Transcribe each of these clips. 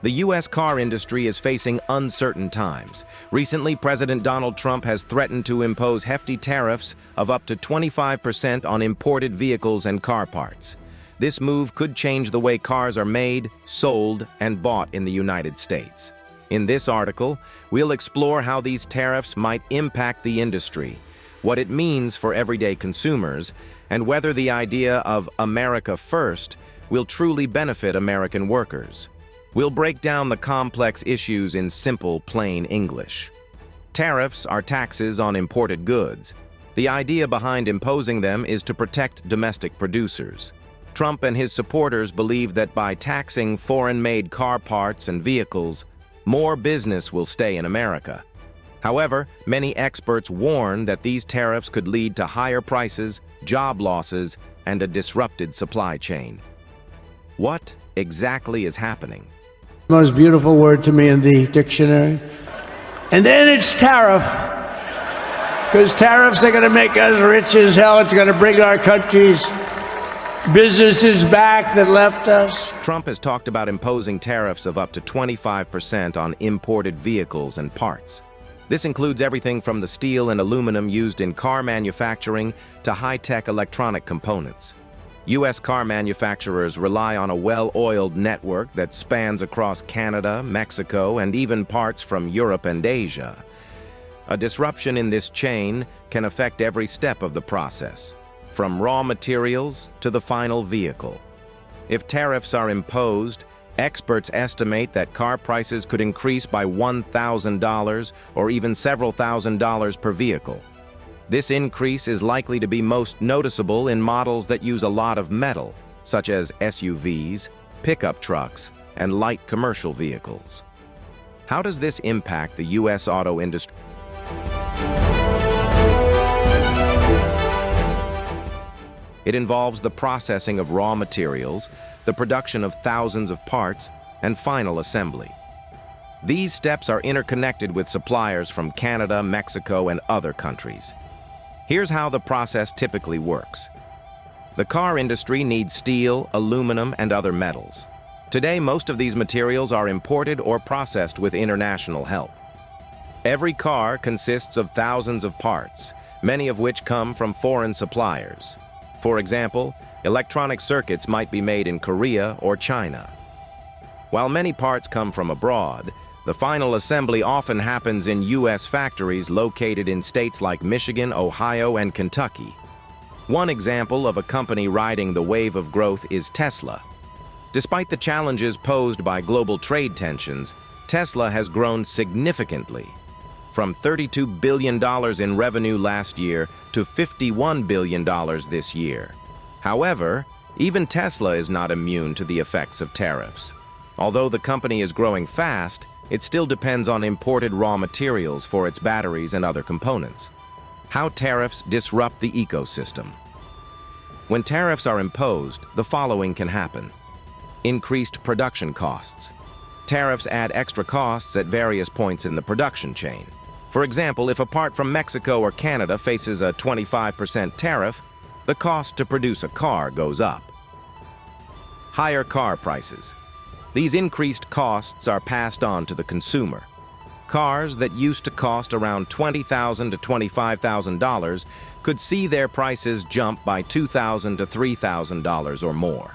The U.S. car industry is facing uncertain times. Recently, President Donald Trump has threatened to impose hefty tariffs of up to 25% on imported vehicles and car parts. This move could change the way cars are made, sold, and bought in the United States. In this article, we'll explore how these tariffs might impact the industry, what it means for everyday consumers, and whether the idea of America First will truly benefit American workers. We'll break down the complex issues in simple, plain English. Tariffs are taxes on imported goods. The idea behind imposing them is to protect domestic producers. Trump and his supporters believe that by taxing foreign-made car parts and vehicles, more business will stay in America. However, many experts warn that these tariffs could lead to higher prices, job losses, and a disrupted supply chain. What exactly is happening? Most beautiful word to me in the dictionary. And then it's tariff, because tariffs are going to make us rich as hell. It's going to bring our country's businesses back that left us. Trump has talked about imposing tariffs of up to 25% on imported vehicles and parts. This includes everything from the steel and aluminum used in car manufacturing to high-tech electronic components. U.S. car manufacturers rely on a well-oiled network that spans across Canada, Mexico, and even parts from Europe and Asia. A disruption in this chain can affect every step of the process, from raw materials to the final vehicle. If tariffs are imposed, experts estimate that car prices could increase by $1,000 or even several $1,000s per vehicle. This increase is likely to be most noticeable in models that use a lot of metal, such as SUVs, pickup trucks, and light commercial vehicles. How does this impact the U.S. auto industry? It involves the processing of raw materials, the production of thousands of parts, and final assembly. These steps are interconnected with suppliers from Canada, Mexico, and other countries. Here's how the process typically works. The car industry needs steel, aluminum, and other metals. Today, most of these materials are imported or processed with international help. Every car consists of thousands of parts, many of which come from foreign suppliers. For example, electronic circuits might be made in Korea or China. While many parts come from abroad, the final assembly often happens in U.S. factories located in states like Michigan, Ohio, and Kentucky. One example of a company riding the wave of growth is Tesla. Despite the challenges posed by global trade tensions, Tesla has grown significantly, from $32 billion in revenue last year to $51 billion this year. However, even Tesla is not immune to the effects of tariffs. Although the company is growing fast, it still depends on imported raw materials for its batteries and other components. How tariffs disrupt the ecosystem. When tariffs are imposed, the following can happen. Increased production costs. Tariffs add extra costs at various points in the production chain. For example, if a part from Mexico or Canada faces a 25% tariff, the cost to produce a car goes up. Higher car prices. These increased costs are passed on to the consumer. Cars that used to cost around $20,000 to $25,000 could see their prices jump by $2,000 to $3,000 or more.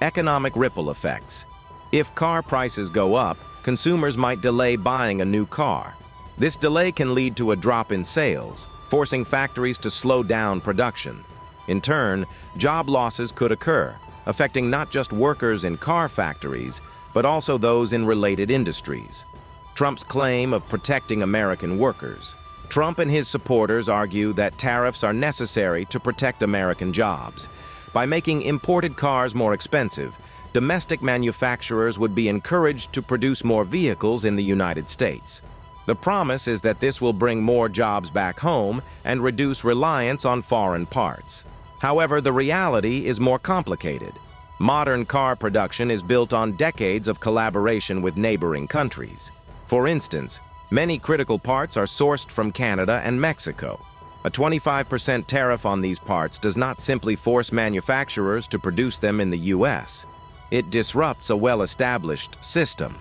Economic ripple effects. If car prices go up, consumers might delay buying a new car. This delay can lead to a drop in sales, forcing factories to slow down production. In turn, job losses could occur, affecting not just workers in car factories, but also those in related industries. Trump's claim of protecting American workers. Trump and his supporters argue that tariffs are necessary to protect American jobs. By making imported cars more expensive, domestic manufacturers would be encouraged to produce more vehicles in the United States. The promise is that this will bring more jobs back home and reduce reliance on foreign parts. However, the reality is more complicated. Modern car production is built on decades of collaboration with neighboring countries. For instance, many critical parts are sourced from Canada and Mexico. A 25% tariff on these parts does not simply force manufacturers to produce them in the U.S. It disrupts a well-established system.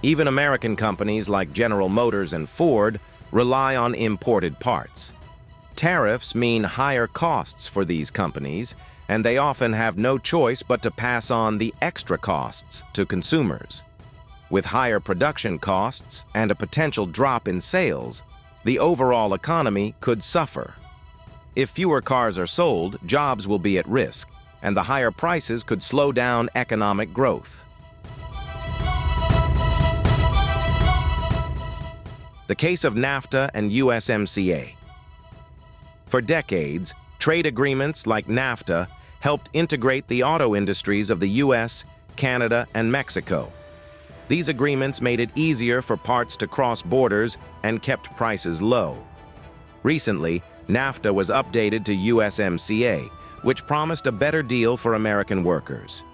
Even American companies like General Motors and Ford rely on imported parts. Tariffs mean higher costs for these companies, and they often have no choice but to pass on the extra costs to consumers. With higher production costs and a potential drop in sales, the overall economy could suffer. If fewer cars are sold, jobs will be at risk, and the higher prices could slow down economic growth. The case of NAFTA and USMCA. For decades, trade agreements like NAFTA helped integrate the auto industries of the US, Canada, and Mexico. These agreements made it easier for parts to cross borders and kept prices low. Recently, NAFTA was updated to USMCA, which promised a better deal for American workers.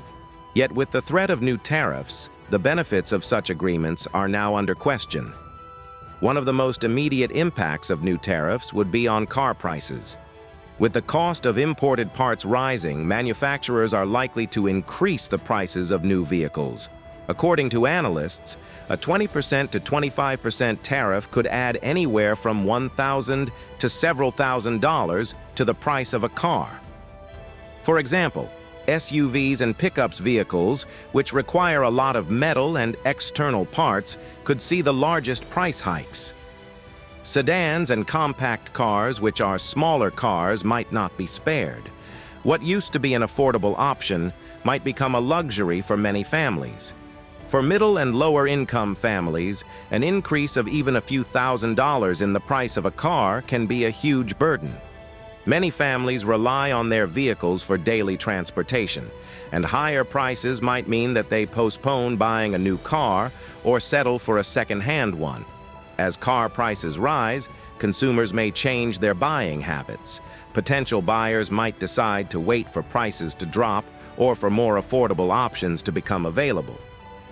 Yet with the threat of new tariffs, the benefits of such agreements are now under question. One of the most immediate impacts of new tariffs would be on car prices. With the cost of imported parts rising, manufacturers are likely to increase the prices of new vehicles. According to analysts, a 20% to 25% tariff could add anywhere from $1,000 to several $1,000s to the price of a car. For example, SUVs and pickups vehicles, which require a lot of metal and external parts, could see the largest price hikes. Sedans and compact cars, which are smaller cars, might not be spared. What used to be an affordable option might become a luxury for many families. For middle and lower income families, an increase of even a few $1,000s in the price of a car can be a huge burden. Many families rely on their vehicles for daily transportation, and higher prices might mean that they postpone buying a new car or settle for a second-hand one. As car prices rise, consumers may change their buying habits. Potential buyers might decide to wait for prices to drop or for more affordable options to become available.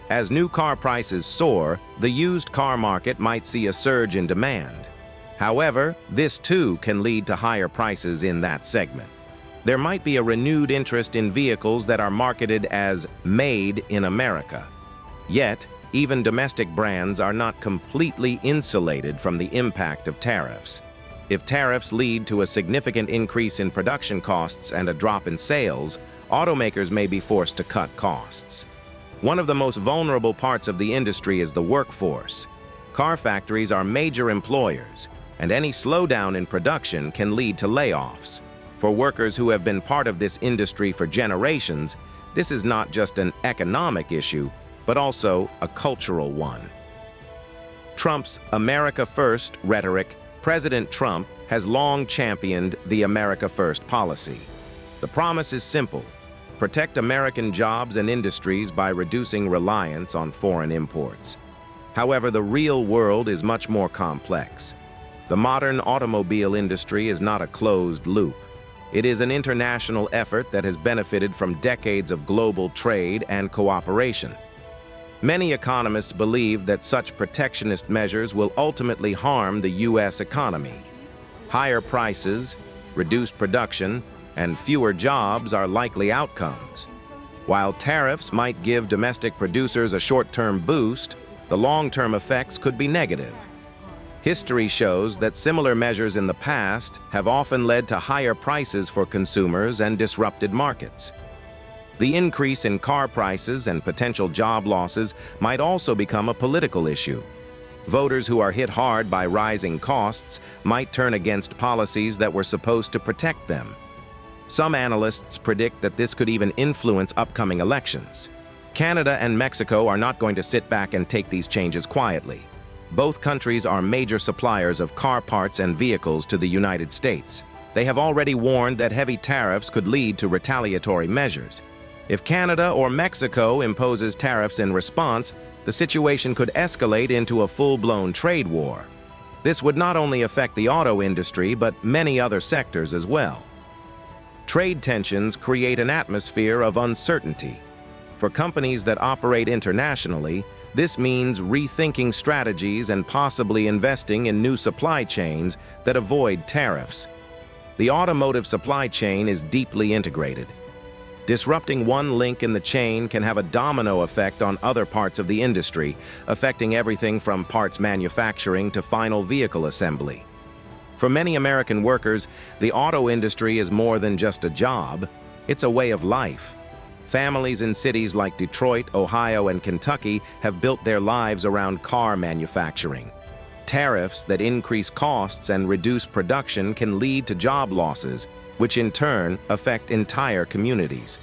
As new car prices soar, the used car market might see a surge in demand. However, this too can lead to higher prices in that segment. There might be a renewed interest in vehicles that are marketed as made in America. Yet, even domestic brands are not completely insulated from the impact of tariffs. If tariffs lead to a significant increase in production costs and a drop in sales, automakers may be forced to cut costs. One of the most vulnerable parts of the industry is the workforce. Car factories are major employers, and any slowdown in production can lead to layoffs. For workers who have been part of this industry for generations, this is not just an economic issue, but also a cultural one. Trump's America First rhetoric. President Trump has long championed the America First policy. The promise is simple: protect American jobs and industries by reducing reliance on foreign imports. However, the real world is much more complex. The modern automobile industry is not a closed loop. It is an international effort that has benefited from decades of global trade and cooperation. Many economists believe that such protectionist measures will ultimately harm the U.S. economy. Higher prices, reduced production, and fewer jobs are likely outcomes. While tariffs might give domestic producers a short-term boost, the long-term effects could be negative. History shows that similar measures in the past have often led to higher prices for consumers and disrupted markets. The increase in car prices and potential job losses might also become a political issue. Voters who are hit hard by rising costs might turn against policies that were supposed to protect them. Some analysts predict that this could even influence upcoming elections. Canada and Mexico are not going to sit back and take these changes quietly. Both countries are major suppliers of car parts and vehicles to the United States. They have already warned that heavy tariffs could lead to retaliatory measures. If Canada or Mexico imposes tariffs in response, the situation could escalate into a full-blown trade war. This would not only affect the auto industry, but many other sectors as well. Trade tensions create an atmosphere of uncertainty. For companies that operate internationally, this means rethinking strategies and possibly investing in new supply chains that avoid tariffs. The automotive supply chain is deeply integrated. Disrupting one link in the chain can have a domino effect on other parts of the industry, affecting everything from parts manufacturing to final vehicle assembly. For many American workers, the auto industry is more than just a job, it's a way of life. Families in cities like Detroit, Ohio, and Kentucky have built their lives around car manufacturing. Tariffs that increase costs and reduce production can lead to job losses, which in turn affect entire communities.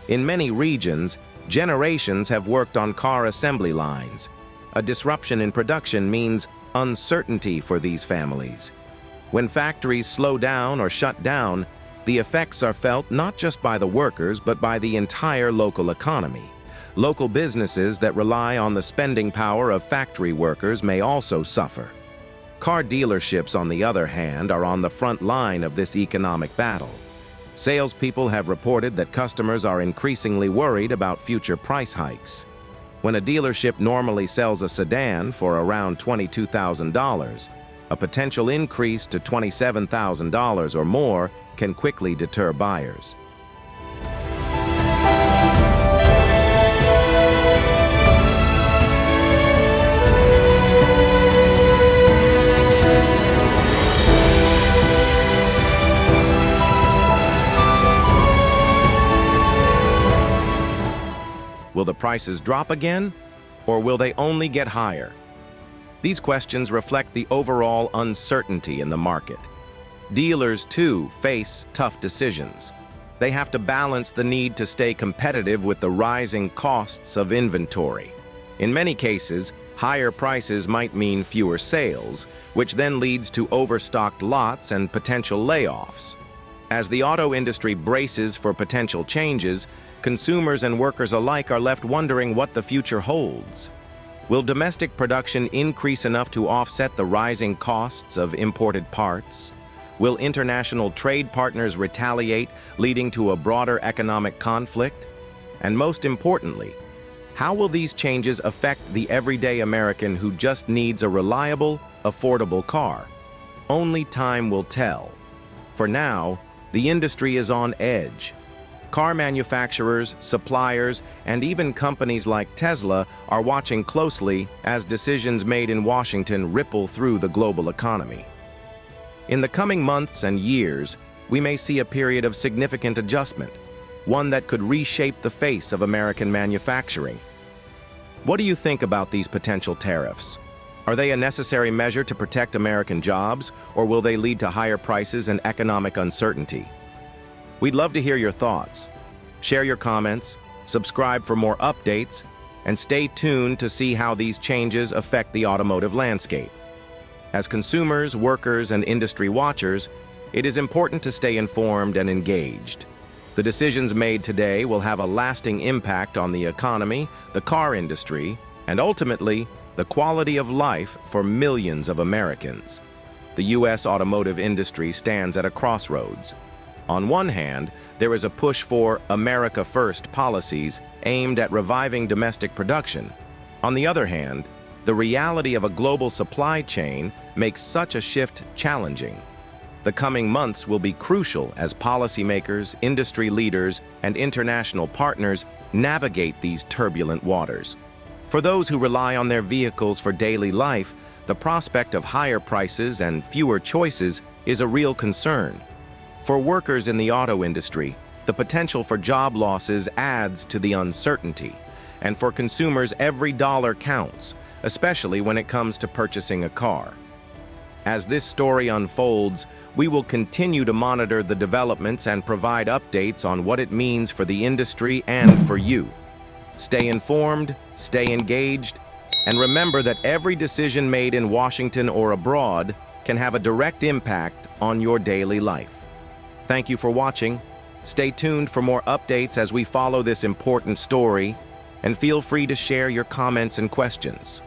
In many regions, generations have worked on car assembly lines. A disruption in production means uncertainty for these families. When factories slow down or shut down, the effects are felt not just by the workers, but by the entire local economy. Local businesses that rely on the spending power of factory workers may also suffer. Car dealerships, on the other hand, are on the front line of this economic battle. Salespeople have reported that customers are increasingly worried about future price hikes. When a dealership normally sells a sedan for around $22,000, a potential increase to $27,000 or more can quickly deter buyers. Will the prices drop again, or will they only get higher? These questions reflect the overall uncertainty in the market. Dealers, too, face tough decisions. They have to balance the need to stay competitive with the rising costs of inventory. In many cases, higher prices might mean fewer sales, which then leads to overstocked lots and potential layoffs. As the auto industry braces for potential changes, consumers and workers alike are left wondering what the future holds. Will domestic production increase enough to offset the rising costs of imported parts? Will international trade partners retaliate, leading to a broader economic conflict? And most importantly, how will these changes affect the everyday American who just needs a reliable, affordable car? Only time will tell. For now, the industry is on edge. Car manufacturers, suppliers, and even companies like Tesla are watching closely as decisions made in Washington ripple through the global economy. In the coming months and years, we may see a period of significant adjustment, one that could reshape the face of American manufacturing. What do you think about these potential tariffs? Are they a necessary measure to protect American jobs, or will they lead to higher prices and economic uncertainty? We'd love to hear your thoughts. Share your comments, subscribe for more updates, and stay tuned to see how these changes affect the automotive landscape. As consumers, workers, and industry watchers, it is important to stay informed and engaged. The decisions made today will have a lasting impact on the economy, the car industry, and ultimately, the quality of life for millions of Americans. The U.S. automotive industry stands at a crossroads. On one hand, there is a push for America First policies aimed at reviving domestic production. On the other hand, the reality of a global supply chain makes such a shift challenging. The coming months will be crucial as policymakers, industry leaders, and international partners navigate these turbulent waters. For those who rely on their vehicles for daily life, the prospect of higher prices and fewer choices is a real concern. For workers in the auto industry, the potential for job losses adds to the uncertainty. And for consumers, every dollar counts, especially when it comes to purchasing a car. As this story unfolds, we will continue to monitor the developments and provide updates on what it means for the industry and for you. Stay informed, stay engaged, and remember that every decision made in Washington or abroad can have a direct impact on your daily life. Thank you for watching. Stay tuned for more updates as we follow this important story, and feel free to share your comments and questions.